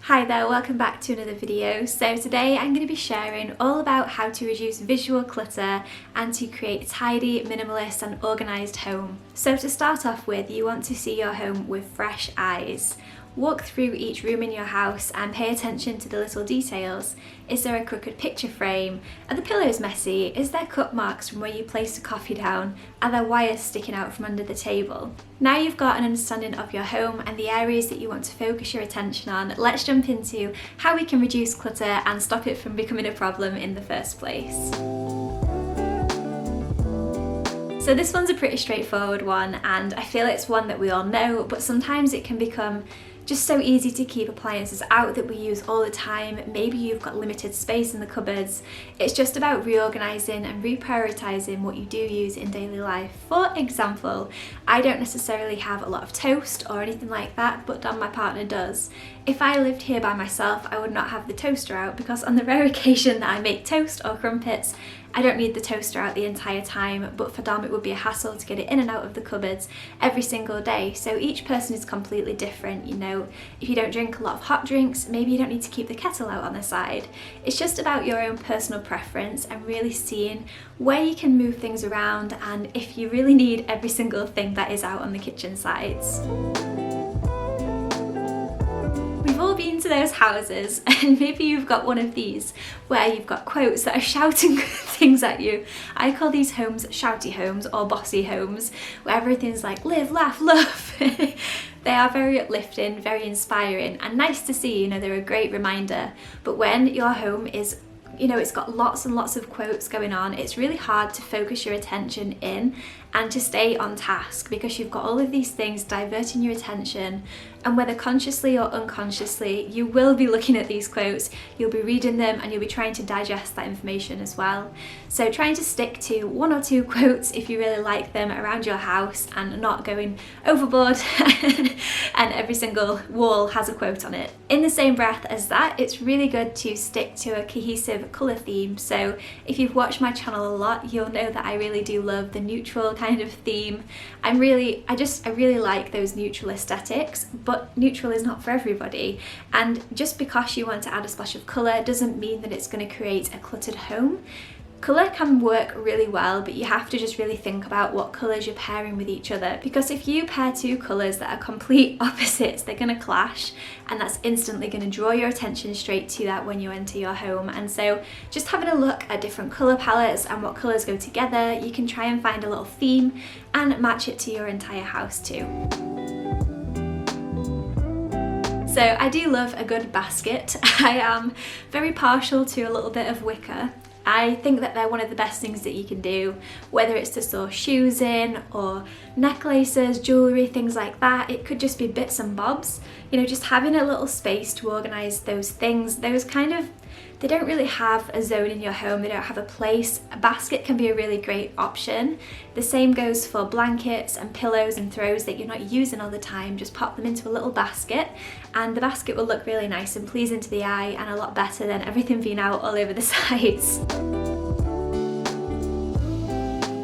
Hi there, welcome back to another video. So today I'm going to be sharing all about how to reduce visual clutter and to create a tidy, minimalist and organised home. So to start off with, you want to see your home with fresh eyes. Walk through each room in your house and pay attention to the little details. Is there a crooked picture frame? Are the pillows messy? Is there cut marks from where you placed the coffee down? Are there wires sticking out from under the table? Now you've got an understanding of your home and the areas that you want to focus your attention on, let's jump into how we can reduce clutter and stop it from becoming a problem in the first place. So this one's a pretty straightforward one, and I feel it's one that we all know, but sometimes it can become just so easy to keep appliances out that we use all the time. Maybe you've got limited space in the cupboards. It's just about reorganising and reprioritising what you do use in daily life. For example, I don't necessarily have a lot of toast or anything like that, but Don, my partner, does. If I lived here by myself, I would not have the toaster out because on the rare occasion that I make toast or crumpets, I don't need the toaster out the entire time, but for Dom it would be a hassle to get it in and out of the cupboards every single day. So each person is completely different, you know. If you don't drink a lot of hot drinks, maybe you don't need to keep the kettle out on the side. It's just about your own personal preference and really seeing where you can move things around and if you really need every single thing that is out on the kitchen sides. We've all been to those houses and maybe you've got one of these where you've got quotes that are shouting things at you. I call these homes shouty homes or bossy homes, where everything's like live, laugh, love. They are very uplifting, very inspiring and nice to see, you know, they're a great reminder. But when your home is, you know, it's got lots and lots of quotes going on, it's really hard to focus your attention in and to stay on task because you've got all of these things diverting your attention, and whether consciously or unconsciously, you will be looking at these quotes, you'll be reading them and you'll be trying to digest that information as well. So trying to stick to one or two quotes if you really like them around your house and not going overboard and every single wall has a quote on it. In the same breath as that, it's really good to stick to a cohesive colour theme. So if you've watched my channel a lot, you'll know that I really do love the neutral kind of theme. I really like those neutral aesthetics, but neutral is not for everybody. And just because you want to add a splash of colour doesn't mean that it's going to create a cluttered home. Colour can work really well, but you have to just really think about what colours you're pairing with each other, because if you pair two colours that are complete opposites, they're going to clash, and that's instantly going to draw your attention straight to that when you enter your home. And so just having a look at different colour palettes and what colours go together, you can try and find a little theme and match it to your entire house too. So I do love a good basket. I am very partial to a little bit of wicker. I think that they're one of the best things that you can do, whether it's to store shoes in or necklaces, jewellery, things like that. It could just be bits and bobs. You know, just having a little space to organise those things, they don't really have a zone in your home, they don't have a place. A basket can be a really great option. The same goes for blankets and pillows and throws that you're not using all the time. Just pop them into a little basket and the basket will look really nice and pleasing to the eye and a lot better than everything being out all over the sides.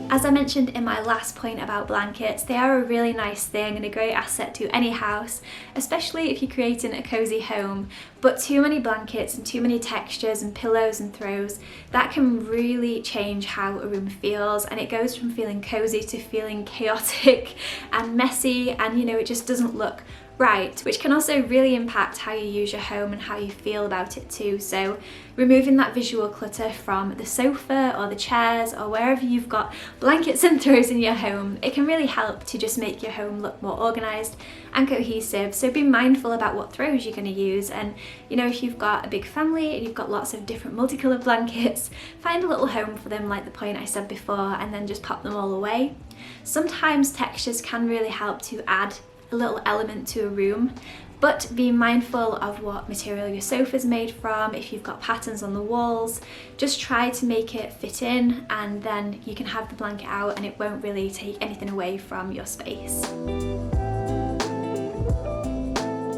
As I mentioned in my last point about blankets, they are a really nice thing and a great asset to any house, especially if you're creating a cozy home. But too many blankets and too many textures and pillows and throws, that can really change how a room feels, and it goes from feeling cozy to feeling chaotic and messy, and you know, it just doesn't look right, which can also really impact how you use your home and how you feel about it too. So removing that visual clutter from the sofa or the chairs or wherever you've got blankets and throws in your home, it can really help to just make your home look more organised and cohesive. So be mindful about what throws you're going to use, and you know, if you've got a big family and you've got lots of different multicoloured blankets, find a little home for them like the point I said before and then just pop them all away. Sometimes textures can really help to add a little element to a room, but be mindful of what material your sofa's made from. If you've got patterns on the walls, just try to make it fit in, and then you can have the blanket out and it won't really take anything away from your space.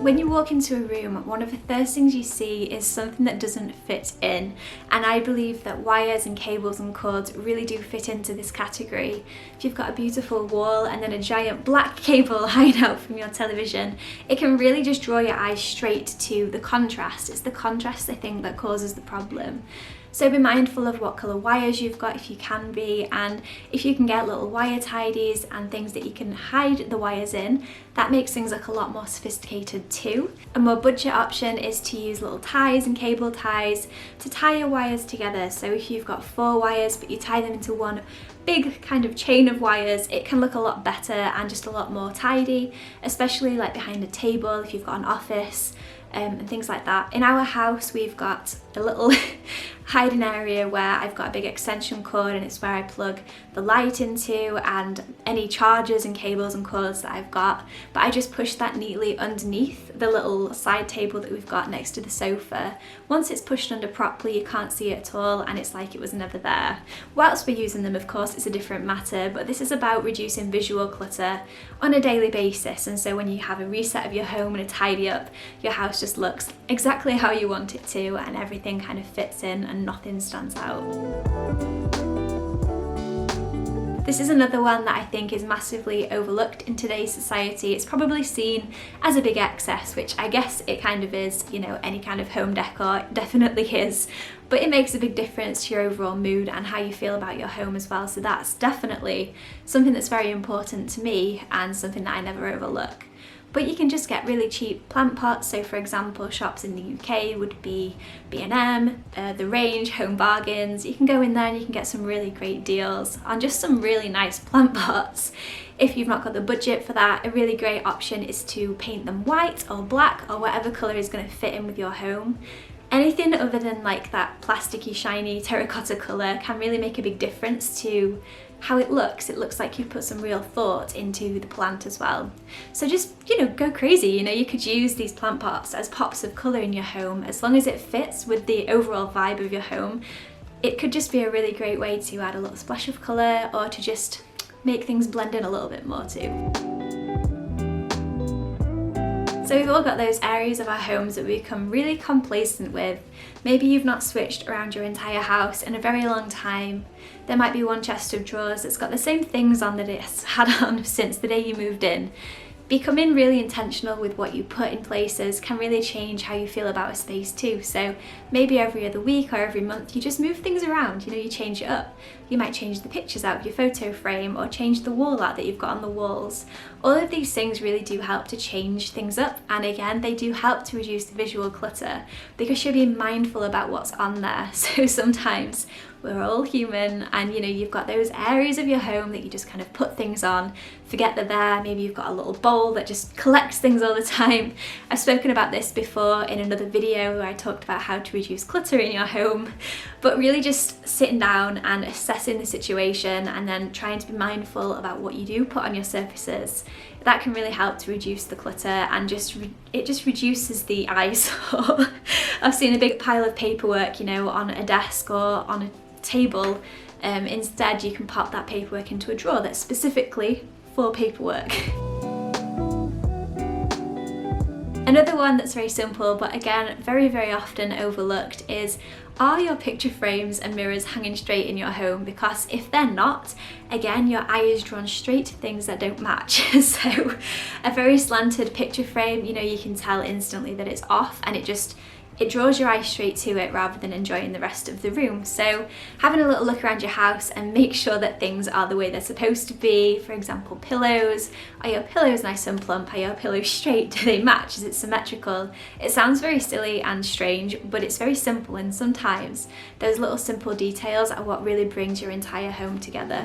When you walk into a room, one of the first things you see is something that doesn't fit in, and I believe that wires and cables and cords really do fit into this category. If you've got a beautiful wall and then a giant black cable hanging out from your television, it can really just draw your eyes straight to the contrast. It's the contrast, I think, that causes the problem. So be mindful of what colour wires you've got if you can be, and if you can get little wire tidies and things that you can hide the wires in, that makes things look a lot more sophisticated too. A more budget option is to use little ties and cable ties to tie your wires together. So if you've got 4 wires but you tie them into one big kind of chain of wires, it can look a lot better and just a lot more tidy, especially like behind a table if you've got an office. And things like that. In our house we've got a little hiding area where I've got a big extension cord, and it's where I plug the light into and any chargers and cables and cords that I've got, but I just push that neatly underneath the little side table that we've got next to the sofa. Once it's pushed under properly, you can't see it at all and it's like it was never there. Whilst we're using them, of course, it's a different matter, but this is about reducing visual clutter on a daily basis, and so when you have a reset of your home and a tidy up, your house just looks exactly how you want it to, and everything kind of fits in and nothing stands out. This is another one that I think is massively overlooked in today's society. It's probably seen as a big excess, which I guess it kind of is, you know, any kind of home decor definitely is, but it makes a big difference to your overall mood and how you feel about your home as well. So that's definitely something that's very important to me and something that I never overlook. But you can just get really cheap plant pots. So for example, shops in the UK would be B&M, The Range, Home Bargains. You can go in there and you can get some really great deals on just some really nice plant pots. If you've not got the budget for that, a really great option is to paint them white or black or whatever colour is going to fit in with your home. Anything other than like that plasticky, shiny terracotta colour can really make a big difference to how it looks. It looks like you've put some real thought into the plant as well. So just, you know, go crazy. You know, you could use these plant pots as pops of colour in your home. As long as it fits with the overall vibe of your home, it could just be a really great way to add a little splash of colour or to just make things blend in a little bit more too. So we've all got those areas of our homes that we become really complacent with. Maybe you've not switched around your entire house in a very long time. There might be one chest of drawers that's got the same things on that it's had on since the day you moved in. Becoming really intentional with what you put in places can really change how you feel about a space too. So maybe every other week or every month you just move things around, you know, you change it up. You might change the pictures out of your photo frame or change the wall art that you've got on the walls. All of these things really do help to change things up, and again, they do help to reduce the visual clutter because you're being mindful about what's on there. So sometimes we're all human and, you know, you've got those areas of your home that you just kind of put things on, forget they're there. Maybe you've got a little bowl that just collects things all the time. I've spoken about this before in another video where I talked about how to reduce clutter in your home, but really just sitting down and assessing the situation and then trying to be mindful about what you do put on your surfaces. That can really help to reduce the clutter and it just reduces the eyesore. I've seen a big pile of paperwork, you know, on a desk or on a table. Instead, you can pop that paperwork into a drawer that's specifically for paperwork. Another one that's very simple, but again, very, very often overlooked is, are your picture frames and mirrors hanging straight in your home? Because if they're not, again, your eye is drawn straight to things that don't match. So a very slanted picture frame, you know, you can tell instantly that it's off, and it draws your eye straight to it rather than enjoying the rest of the room. So having a little look around your house and make sure that things are the way they're supposed to be. For example, pillows. Are your pillows nice and plump? Are your pillows straight? Do they match? Is it symmetrical? It sounds very silly and strange, but it's very simple, and sometimes those little simple details are what really brings your entire home together.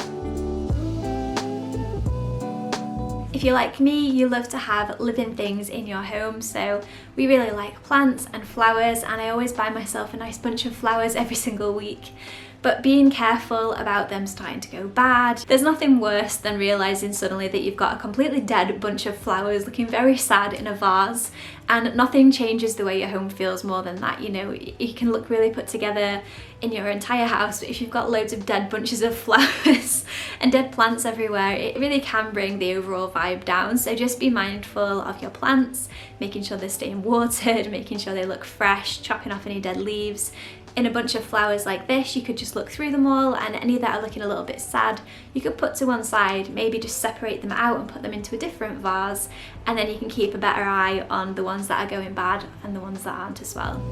If you're like me, you love to have living things in your home, so we really like plants and flowers, and I always buy myself a nice bunch of flowers every single week. But being careful about them starting to go bad. There's nothing worse than realising suddenly that you've got a completely dead bunch of flowers looking very sad in a vase, And nothing changes the way your home feels more than that. You know, you can look really put together in your entire house, but if you've got loads of dead bunches of flowers and dead plants everywhere, it really can bring the overall vibe down. So just be mindful of your plants, making sure they're staying watered, making sure they look fresh, chopping off any dead leaves. In a bunch of flowers like this, you could just look through them all, and any that are looking a little bit sad, you could put to one side, maybe just separate them out and put them into a different vase, and then you can keep a better eye on the ones that are going bad and the ones that aren't as well.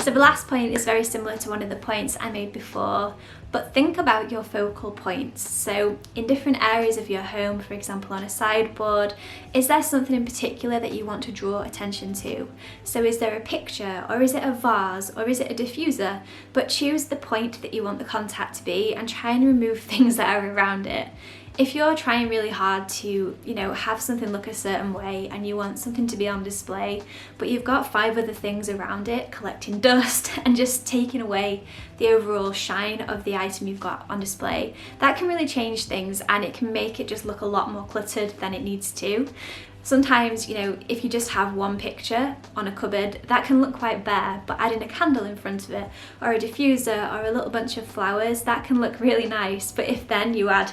So the last point is very similar to one of the points I made before, but think about your focal points. So in different areas of your home, for example on a sideboard, is there something in particular that you want to draw attention to? So is there a picture, or is it a vase, or is it a diffuser? But choose the point that you want the contact to be and try and remove things that are around it. If you're trying really hard to, you know, have something look a certain way and you want something to be on display, but you've got 5 other things around it collecting dust and just taking away the overall shine of the item you've got on display, that can really change things, and it can make it just look a lot more cluttered than it needs to. Sometimes, you know, if you just have one picture on a cupboard, that can look quite bare, but adding a candle in front of it, or a diffuser, or a little bunch of flowers, that can look really nice. But if then you add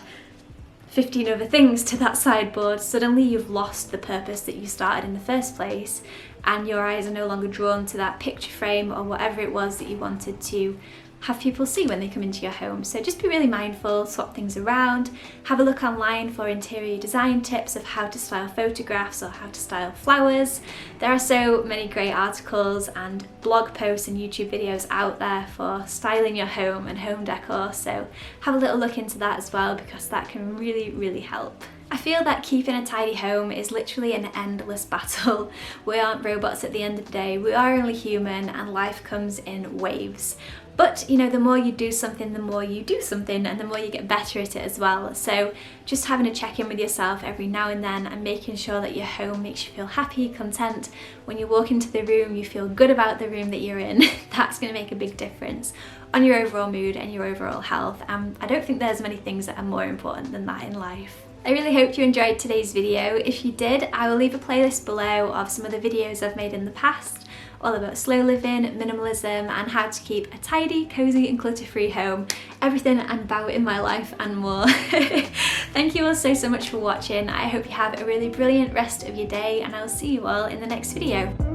15 other things to that sideboard, suddenly you've lost the purpose that you started in the first place, and your eyes are no longer drawn to that picture frame or whatever it was that you wanted to have people see when they come into your home. So just be really mindful, swap things around, have a look online for interior design tips of how to style photographs or how to style flowers. There are so many great articles and blog posts and YouTube videos out there for styling your home and home decor, so have a little look into that as well, because that can really help. I feel that keeping a tidy home is literally an endless battle. We aren't robots at the end of the day, we are only human, and life comes in waves. But you know, the more you do something, the more you do something, and the more you get better at it as well. So just having a check-in with yourself every now and then and making sure that your home makes you feel happy, content. When you walk into the room, you feel good about the room that you're in. That's going to make a big difference on your overall mood and your overall health. I don't think there's many things that are more important than that in life. I really hope you enjoyed today's video. If you did, I will leave a playlist below of some of the videos I've made in the past, all about slow living, minimalism, and how to keep a tidy, cozy and clutter-free home, everything I'm about in my life and more. Thank you all so much for watching. I hope you have a really brilliant rest of your day, and I'll see you all in the next video.